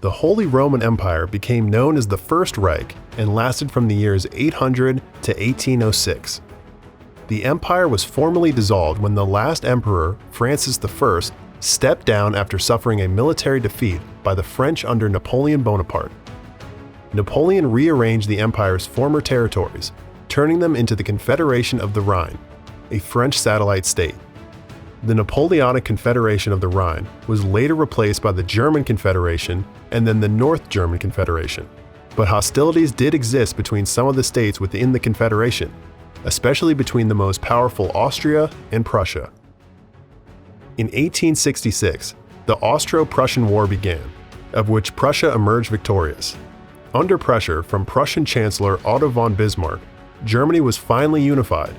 The Holy Roman Empire became known as the First Reich and lasted from the years 800 to 1806. The empire was formally dissolved when the last emperor, Francis I, stepped down after suffering a military defeat by the French under Napoleon Bonaparte. Napoleon rearranged the empire's former territories, turning them into the Confederation of the Rhine, a French satellite state. The Napoleonic Confederation of the Rhine was later replaced by the German Confederation and then the North German Confederation. But hostilities did exist between some of the states within the Confederation, especially between the most powerful Austria and Prussia. In 1866, the Austro-Prussian War began, of which Prussia emerged victorious. Under pressure from Prussian Chancellor Otto von Bismarck, Germany was finally unified.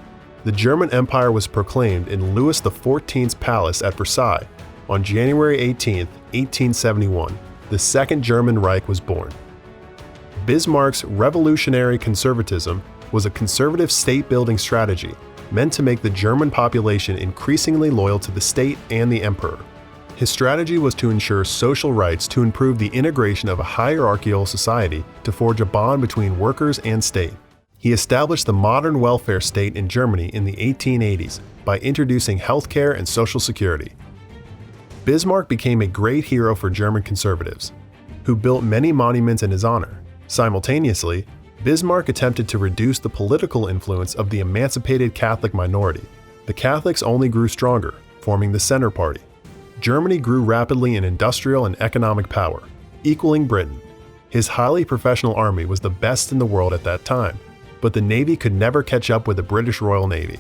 The German Empire was proclaimed in Louis XIV's palace at Versailles. On January 18, 1871, the Second German Reich was born. Bismarck's revolutionary conservatism was a conservative state-building strategy meant to make the German population increasingly loyal to the state and the emperor. His strategy was to ensure social rights to improve the integration of a hierarchical society to forge a bond between workers and state. He established the modern welfare state in Germany in the 1880s by introducing healthcare and social security. Bismarck became a great hero for German conservatives, who built many monuments in his honor. Simultaneously, Bismarck attempted to reduce the political influence of the emancipated Catholic minority. The Catholics only grew stronger, forming the Center Party. Germany grew rapidly in industrial and economic power, equaling Britain. His highly professional army was the best in the world at that time, but the Navy could never catch up with the British Royal Navy.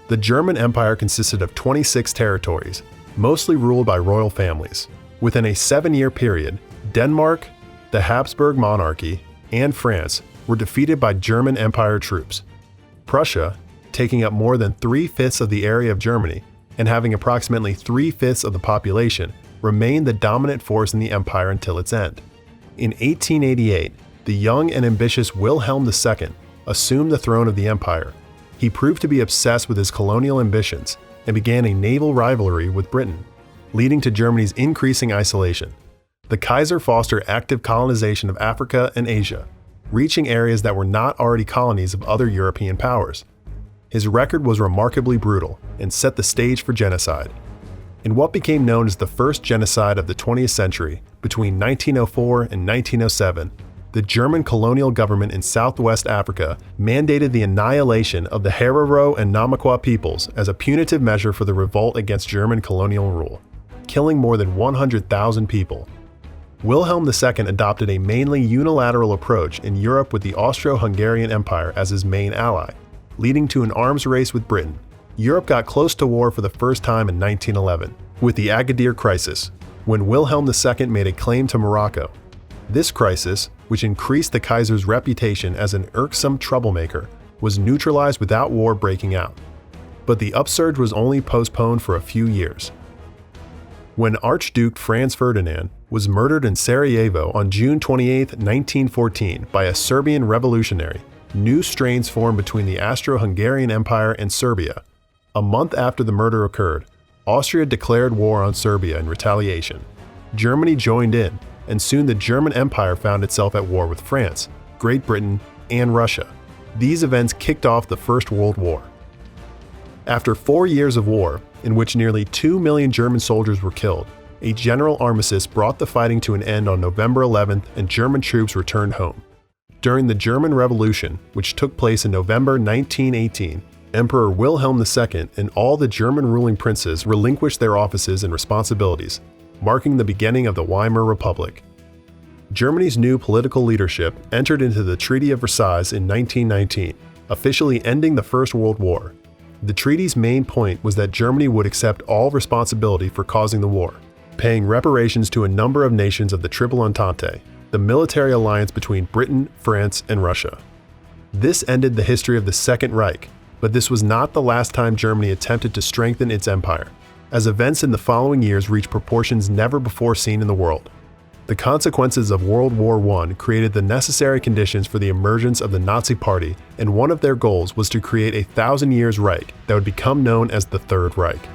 The German Empire consisted of 26 territories, mostly ruled by royal families. Within a 7-year period, Denmark, the Habsburg monarchy, and France were defeated by German Empire troops. Prussia, taking up more than 3/5 of the area of Germany and having approximately 3/5 of the population, remained the dominant force in the empire until its end. In 1888, the young and ambitious Wilhelm II assumed the throne of the empire. He proved to be obsessed with his colonial ambitions and began a naval rivalry with Britain, leading to Germany's increasing isolation. The Kaiser fostered active colonization of Africa and Asia, reaching areas that were not already colonies of other European powers. His record was remarkably brutal and set the stage for genocide. In what became known as the first genocide of the 20th century, between 1904 and 1907, the German colonial government in Southwest Africa mandated the annihilation of the Herero and Namaqua peoples as a punitive measure for the revolt against German colonial rule, killing more than 100,000 people. Wilhelm II adopted a mainly unilateral approach in Europe with the Austro-Hungarian Empire as his main ally, leading to an arms race with Britain. Europe got close to war for the first time in 1911, with the Agadir Crisis, when Wilhelm II made a claim to Morocco. This crisis, which increased the Kaiser's reputation as an irksome troublemaker, was neutralized without war breaking out. But the upsurge was only postponed for a few years. When Archduke Franz Ferdinand was murdered in Sarajevo on June 28, 1914 by a Serbian revolutionary, new strains formed between the Austro-Hungarian Empire and Serbia. A month after the murder occurred, Austria declared war on Serbia in retaliation. Germany joined in, and soon the German Empire found itself at war with France, Great Britain, and Russia. These events kicked off the First World War. After 4 years of war, in which nearly 2 million German soldiers were killed, a general armistice brought the fighting to an end on November 11th and German troops returned home. During the German Revolution, which took place in November 1918, Emperor Wilhelm II and all the German ruling princes relinquished their offices and responsibilities, marking the beginning of the Weimar Republic. Germany's new political leadership entered into the Treaty of Versailles in 1919, officially ending the First World War. The treaty's main point was that Germany would accept all responsibility for causing the war, paying reparations to a number of nations of the Triple Entente, the military alliance between Britain, France, and Russia. This ended the history of the Second Reich, but this was not the last time Germany attempted to strengthen its empire, as events in the following years reached proportions never before seen in the world. The consequences of World War I created the necessary conditions for the emergence of the Nazi Party, and one of their goals was to create a 1,000 years Reich that would become known as the Third Reich.